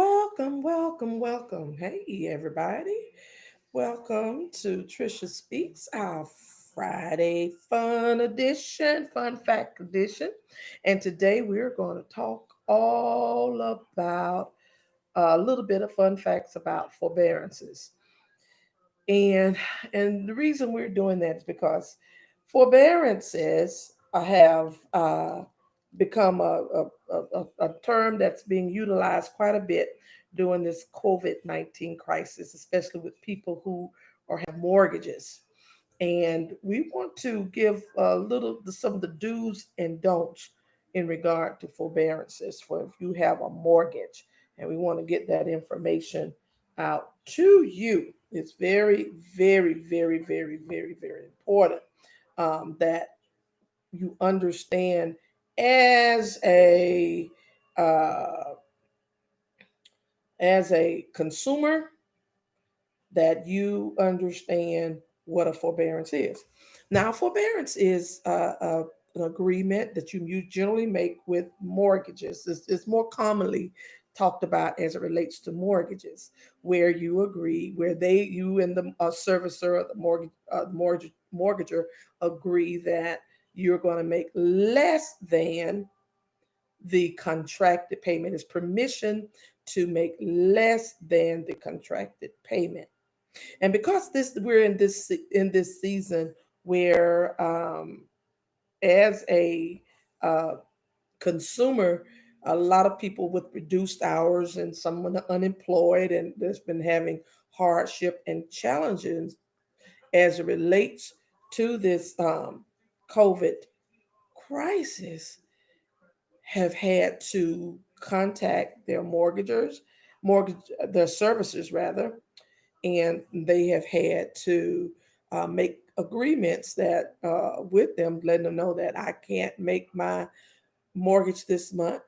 Welcome, welcome, welcome. Hey, everybody. Welcome to Trisha Speaks, our Friday fun fact edition. And today we're going to talk all about a little bit of fun facts about forbearances. And and the reason we're doing that is because forbearances have become a term that's being utilized quite a bit during this COVID-19 crisis, especially with people who have mortgages. And we want to give some of the do's and don'ts in regard to forbearances for if you have a mortgage, and we want to get that information out to you. It's very, very, very, very, very, very important that you understand as a uh, as a consumer that you understand what a forbearance is. Now, forbearance is an agreement that you generally make with mortgages. It's more commonly talked about as it relates to mortgages, where you agree, where you and the servicer, or the mortgager agree that you're going to make less than the contracted payment. Is permission to make less than the contracted payment. And because this we're in this season where as a uh, consumer, a lot of people with reduced hours and someone unemployed and that's been having hardship and challenges as it relates to this COVID crisis, have had to contact their their servicers rather, and they have had to make agreements that with them, letting them know that I can't make my mortgage this month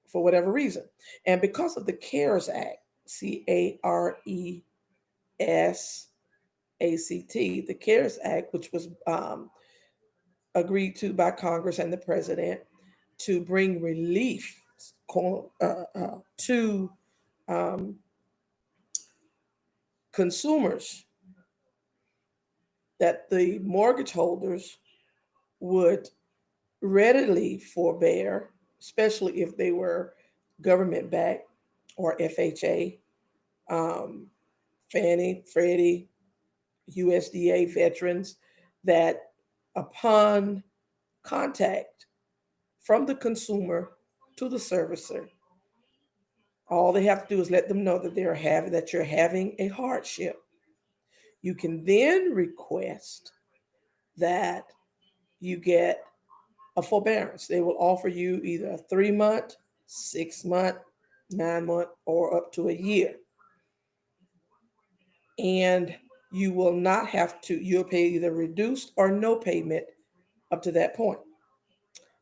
for whatever reason. And because of the CARES Act, CARESACT, the CARES Act, which was agreed to by Congress and the president to bring relief to um, consumers, that the mortgage holders would readily forbear, especially if they were government backed or FHA, um, Fannie, Freddie, USDA veterans, that upon contact from the consumer to the servicer, all they have to do is let them know that you're having a hardship. You can then request that you get a forbearance. They will offer you either a 3 month, 6 month, 9 month, or up to a year. And you will not have to, you'll pay either reduced or no payment up to that point.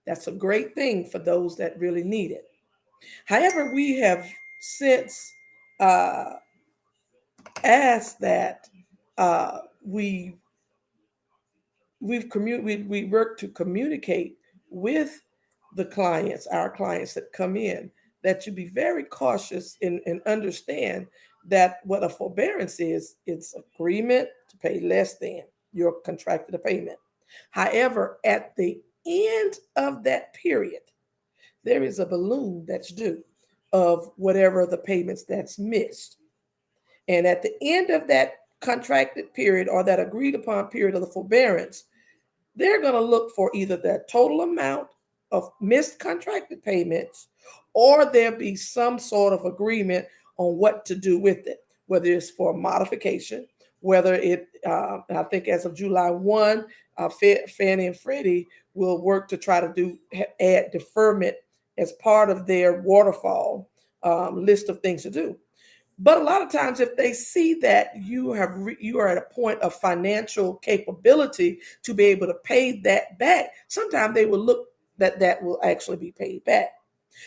That's a great thing for those that really need it. However, we have since uh, asked that uh, we we work to communicate with our clients that come in, that you be very cautious and understand that what a forbearance is, it's agreement to pay less than your contracted payment. However, at the end of that period, there is a balloon that's due of whatever the payments that's missed. And at the end of that contracted period or that agreed upon period of the forbearance, they're going to look for either the total amount of missed contracted payments, or there'll be some sort of agreement on what to do with it, whether it's for modification, whether I think as of July 1, Fannie and Freddie will work to try to add deferment as part of their waterfall list of things to do. But a lot of times, if they see that you are at a point of financial capability to be able to pay that back, sometimes they will look that will actually be paid back.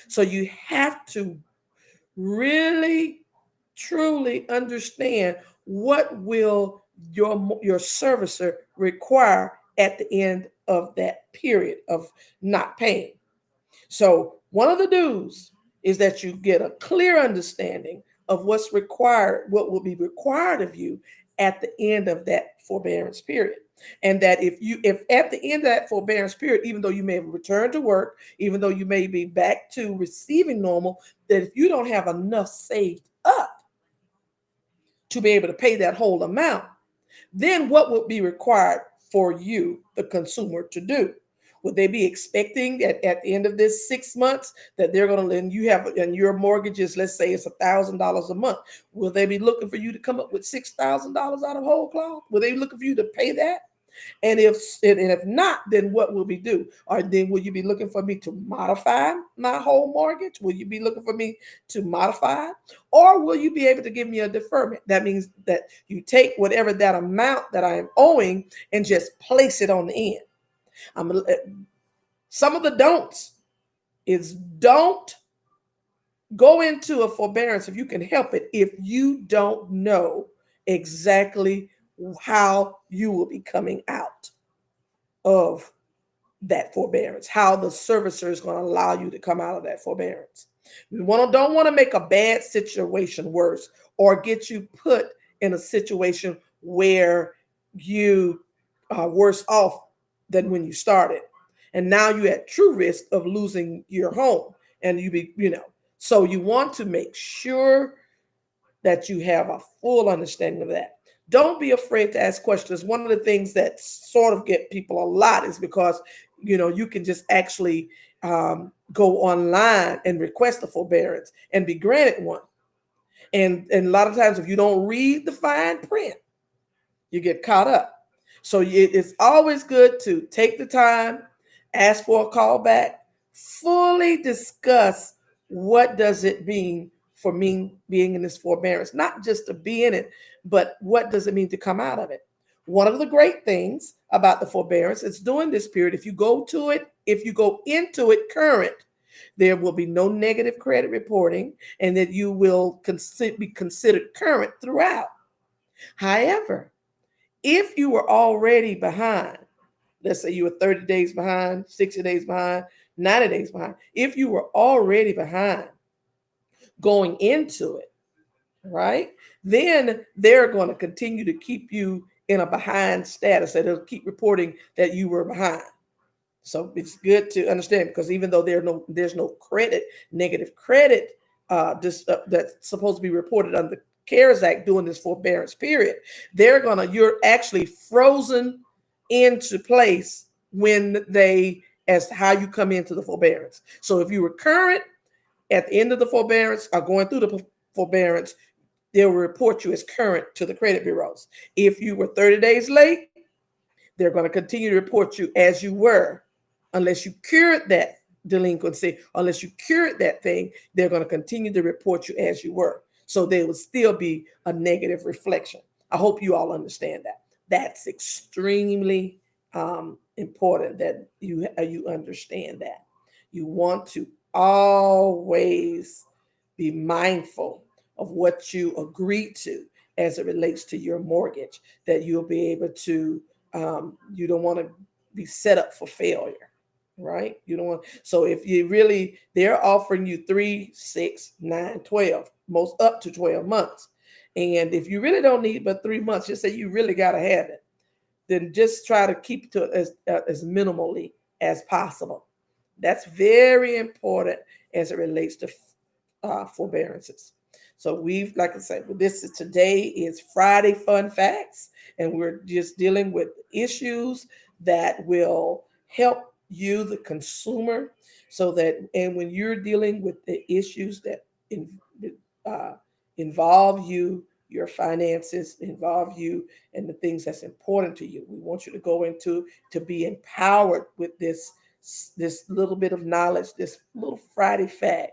So you have to really truly understand what will your servicer require at the end of that period of not paying. So one of the do's is that you get a clear understanding of what's required, what will be required of you at the end of that forbearance period. And that if at the end of that forbearance period, even though you may have returned to work, even though you may be back to receiving normal, that if you don't have enough saved up to be able to pay that whole amount, then what would be required for you, the consumer, to do? Would they be expecting that at the end of this 6 months that they're going to lend you have, and your mortgage is, let's say it's $1,000 a month? Will they be looking for you to come up with $6,000 out of whole cloth? Will they be looking for you to pay that? And if not, then what will we do? Or then will you be looking for me to modify my whole mortgage? Will you be looking for me to modify it? Or will you be able to give me a deferment? That means that you take whatever that amount that I am owing and just place it on the end. Some of the don'ts is don't go into a forbearance if you can help it, if you don't know exactly how you will be coming out of that forbearance, how the servicer is going to allow you to come out of that forbearance. Don't want to make a bad situation worse or get you put in a situation where you are worse off than when you started. And now you're at true risk of losing your home. And so you want to make sure that you have a full understanding of that. Don't be afraid to ask questions. One of the things that sort of get people a lot is because you can just actually go online and request a forbearance and be granted one. And a lot of times, if you don't read the fine print, you get caught up. So it's always good to take the time, ask for a call back, fully discuss what does it mean for me being in this forbearance, not just to be in it, but what does it mean to come out of it? One of the great things about the forbearance is during this period, if you go into it current, there will be no negative credit reporting, and that you will be considered current throughout. However, if you were already behind, let's say you were 30 days behind, 60 days behind, 90 days behind, if you were already behind going into it, right, then they're going to continue to keep you in a behind status. That they'll keep reporting that you were behind. So it's good to understand, because even though there's no negative credit that's supposed to be reported under the CARES Act during this forbearance period, you're actually frozen into place as how you come into the forbearance. So if you were current at the end of the forbearance or going through the forbearance, they'll report you as current to the credit bureaus. If you were 30 days late, they're going to continue to report you as you were, unless you cured that delinquency, unless you cured that thing, they're going to continue to report you as you were. So there will still be a negative reflection. I hope you all understand that. That's extremely important that you understand that. You want to always be mindful of what you agree to as it relates to your mortgage, that you'll be able to, you don't want to be set up for failure, right? You don't want, so if you really, they're offering you 3, 6, 9, 12, most up to 12 months. And if you really don't need but 3 months, just say you really got to have it, then just try to keep it to as minimally as possible. That's very important as it relates to forbearances. So like I said, today is Friday Fun Facts, and we're just dealing with issues that will help you, the consumer, and when you're dealing with the issues that involve you, your finances, involve you, and the things that's important to you, we want you to go into to be empowered with this little bit of knowledge, this little Friday fact,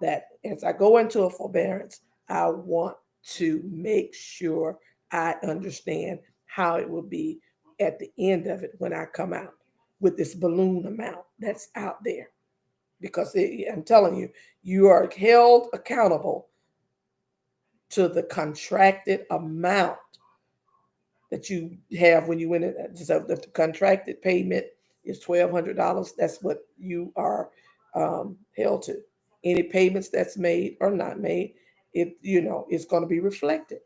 that as I go into a forbearance, I want to make sure I understand how it will be at the end of it when I come out with this balloon amount that's out there. Because I'm telling you, you are held accountable to the contracted amount that you have when you win it. So the contracted payment is $1,200. That's what you are held to. Any payments that's made or not made, it's going to be reflected,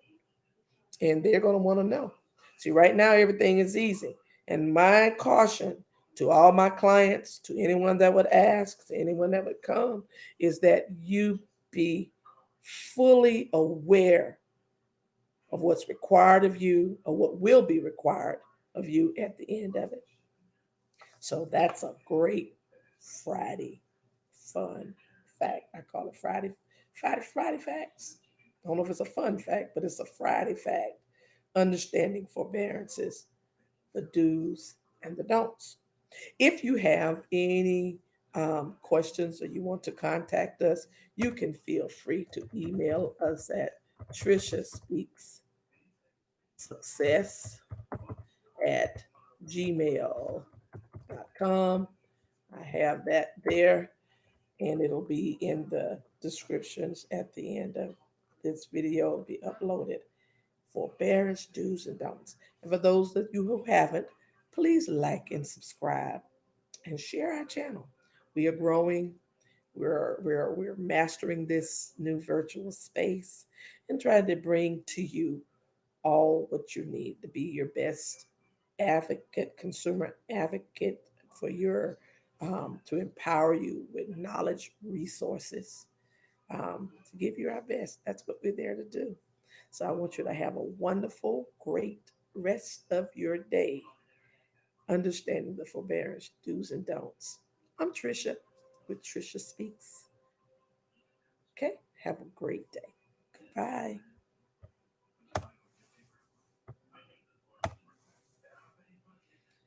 and they're going to want to know. See, right now everything is easy, and my caution to all my clients, to anyone that would ask, to anyone that would come, is that you be fully aware of what's required of you, or what will be required of you at the end of it. So that's a great Friday fun fact. I call it Friday facts. I don't know if it's a fun fact, but it's a Friday fact. Understanding forbearances, the do's and the don'ts. If you have any questions, or you want to contact us, you can feel free to email us at Trisha Speaks Success at gmail.com. I have that there, and it'll be in the descriptions at the end of this video. It'll be uploaded. Forbearance do's and don'ts. And for those of you who haven't, please like and subscribe and share our channel. We are growing. We're mastering this new virtual space and trying to bring to you all what you need to be your best advocate, consumer advocate for your to empower you with knowledge, resources, to give you our best. That's what we're there to do. So I want you to have a wonderful, great rest of your day, understanding the forbearance do's and don'ts. I'm Trisha with Trisha Speaks. Okay, have a great day. Goodbye.